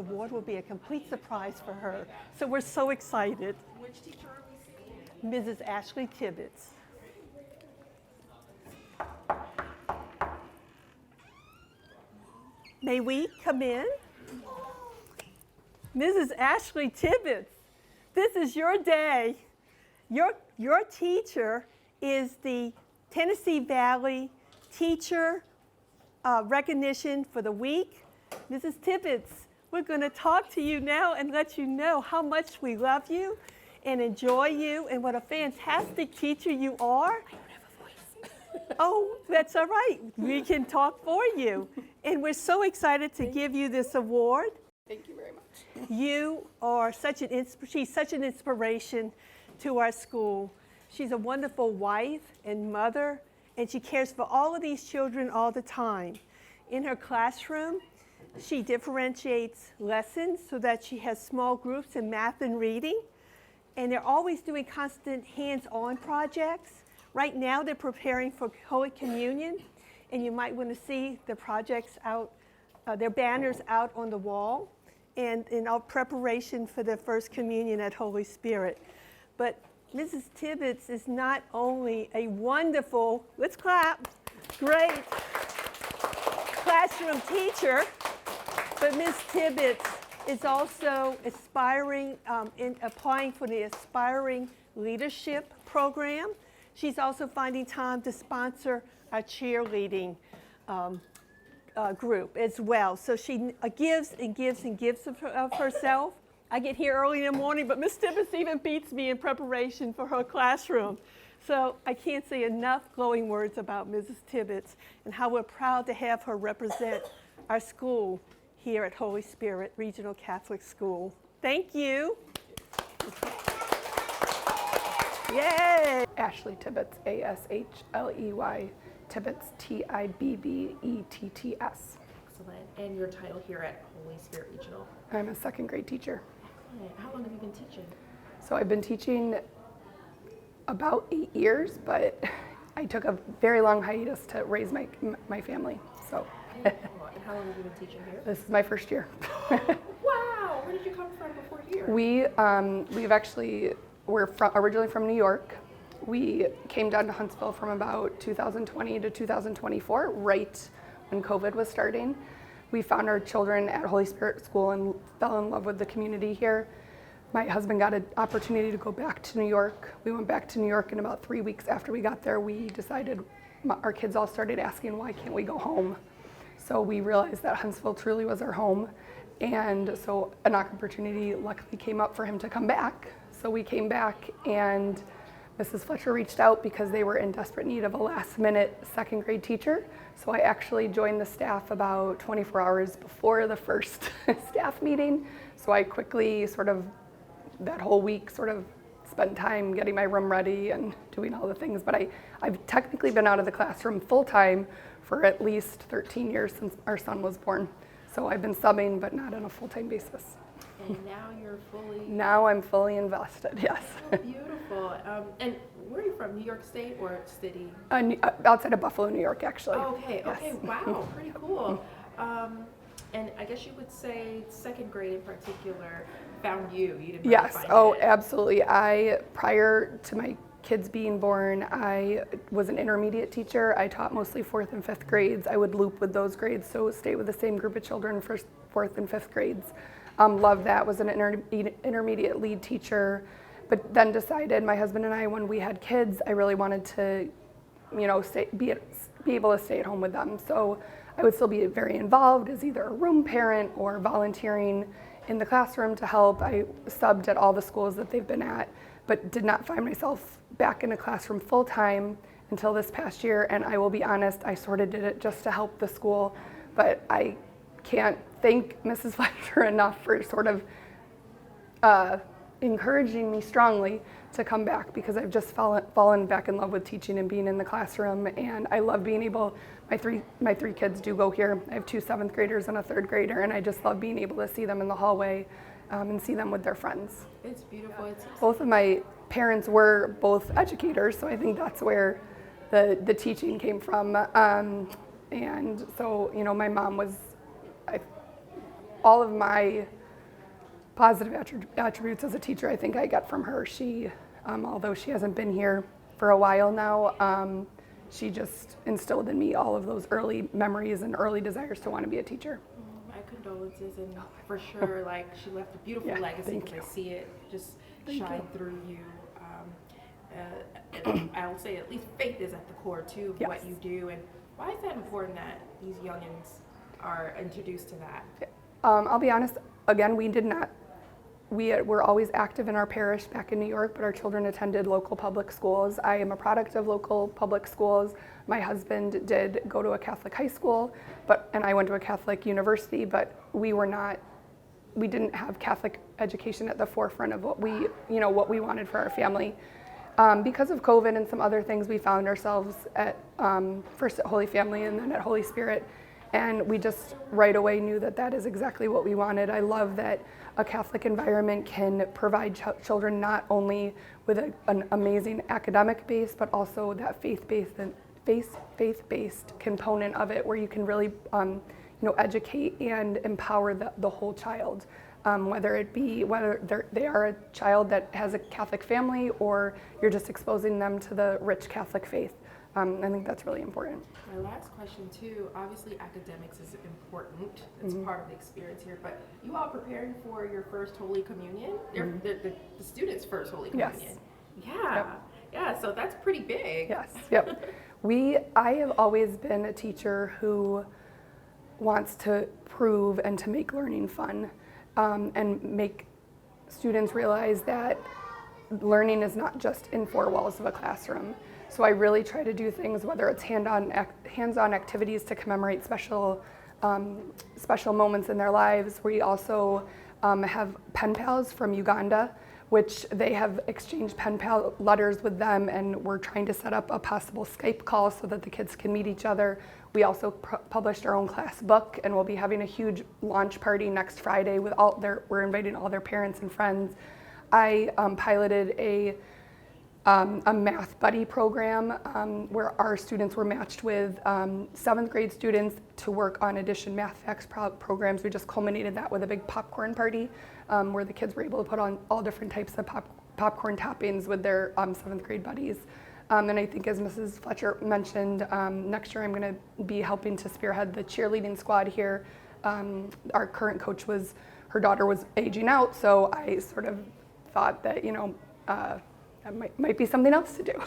award will be a complete surprise for her. So we're so excited. Which teacher are we seeing? Mrs. Ashley Tibbetts. May we come in? Mrs. Ashley Tibbetts, this is your day. Your teacher is the Tennessee Valley Teacher Recognition for the week. Mrs. Tibbetts, we're going to talk to you now and let you know how much we love you and enjoy you and what a fantastic teacher you are. I don't have a voice. Oh, that's all right. We can talk for you. And we're so excited to give you this award. Thank you very much. You are she's such an inspiration to our school. She's a wonderful wife and mother, and she cares for all of these children all the time. In her classroom, she differentiates lessons so that she has small groups in math and reading, and they're always doing constant hands-on projects. Right now, they're preparing for Holy Communion, and you might want to see the projects out, their banners out on the wall, and in our preparation for the First Communion at Holy Spirit. But Mrs. Tibbetts is not only a wonderful, let's clap, great classroom teacher, but Ms. Tibbetts is also aspiring, in applying for the Aspiring Leadership Program. She's also finding time to sponsor our cheerleading group as well. So she gives and gives and gives of herself. I get here early in the morning, but Ms. Tibbetts even beats me in preparation for her classroom. So I can't say enough glowing words about Mrs. Tibbetts and how we're proud to have her represent our school here at Holy Spirit Regional Catholic School. Thank you. Yay! Ashley Tibbetts, A-S-H-L-E-Y, Tibbetts, T-I-B-B-E-T-T-S. Excellent. And your title here at Holy Spirit Regional? I'm a second grade teacher. Excellent. How long have you been teaching? So I've been teaching about 8 years, but I took a very long hiatus to raise my family. So And how long have you been teaching here? this is my first year. Wow! Where did you come from before here? We're originally from New York. We came down to Huntsville from about 2020 to 2024, right when COVID was starting. We found our children at Holy Spirit School and fell in love with the community here. My husband got an opportunity to go back to New York. We went back to New York, and about 3 weeks after we got there, we decided, our kids all started asking, why can't we go home? So we realized that Huntsville truly was our home. And so an opportunity luckily came up for him to come back. So we came back, and Mrs. Fletcher reached out because they were in desperate need of a last-minute second grade teacher. So I actually joined the staff about 24 hours before the first staff meeting. So I quickly that whole week spent time getting my room ready and doing all the things. But I've technically been out of the classroom full-time for at least 13 years since our son was born. So I've been subbing, but not on a full-time basis. And now you're fully... Now I'm fully invested, yes. Oh, beautiful. And where are you from, New York State or city? Outside of Buffalo, New York, actually. Okay, Yes. okay, wow, pretty cool. And I guess you would say second grade in particular found you. You didn't really Yes, find oh, it. absolutely. Prior to my kids being born, I was an intermediate teacher. I taught mostly 4th and 5th grades. I would loop with those grades, so stay with the same group of children for 4th and 5th grades. Loved that, was an intermediate lead teacher, but then decided, my husband and I, when we had kids, I really wanted to, be able to stay at home with them. So I would still be very involved as either a room parent or volunteering in the classroom to help. I subbed at all the schools that they've been at, but did not find myself back in a classroom full time until this past year. And I will be honest, I sort of did it just to help the school, but I can't thank Mrs. Fletcher enough for encouraging me strongly to come back, because I've just fallen back in love with teaching and being in the classroom, and I love being able, my three kids do go here. I have 2 7th graders and a 3rd grader, and I just love being able to see them in the hallway and see them with their friends. It's beautiful. Both of my parents were both educators, so I think that's where the teaching came from. And so, my mom was, all of my positive attributes as a teacher, I think I get from her. She, although she hasn't been here for a while now, she just instilled in me all of those early memories and early desires to want to be a teacher. My condolences, and for sure, like, she left a beautiful legacy, because I see it just shine through you. I'll say at least faith is at the core too of what you do. And why is that important that these youngins are introduced to that? I'll be honest, again, we were always active in our parish back in New York, but our children attended local public schools. I am a product of local public schools. My husband did go to a Catholic high school, and I went to a Catholic university, but we didn't have Catholic education at the forefront of what we wanted for our family. Because of COVID and some other things, we found ourselves at first at Holy Family and then at Holy Spirit, and we just right away knew that that is exactly what we wanted. I love that a Catholic environment can provide children not only with an amazing academic base, but also that faith-based component of it, where you can really educate and empower the whole child. Whether they are a child that has a Catholic family, or you're just exposing them to the rich Catholic faith. I think that's really important. My last question too, obviously academics is important. It's part of the experience here, but you all preparing for your first Holy Communion? The students' first Holy Communion? Yes. Yeah. Yep. Yeah, so that's pretty big. Yes, yep. I have always been a teacher who wants to prove and to make learning fun, and make students realize that learning is not just in four walls of a classroom. So I really try to do things, whether it's hands-on activities to commemorate special moments in their lives. We also have pen pals from Uganda, which they have exchanged pen pal letters with them, and we're trying to set up a possible Skype call so that the kids can meet each other. We also published our own class book, and we'll be having a huge launch party next Friday with we're inviting all their parents and friends. I piloted a math buddy program where our students were matched with 7th grade students to work on addition math facts programs. We just culminated that with a big popcorn party where the kids were able to put on all different types of popcorn toppings with their 7th grade buddies. And I think, as Mrs. Fletcher mentioned, next year I'm going to be helping to spearhead the cheerleading squad here. Our current coach her daughter was aging out, so I sort of thought that, that might be something else to do.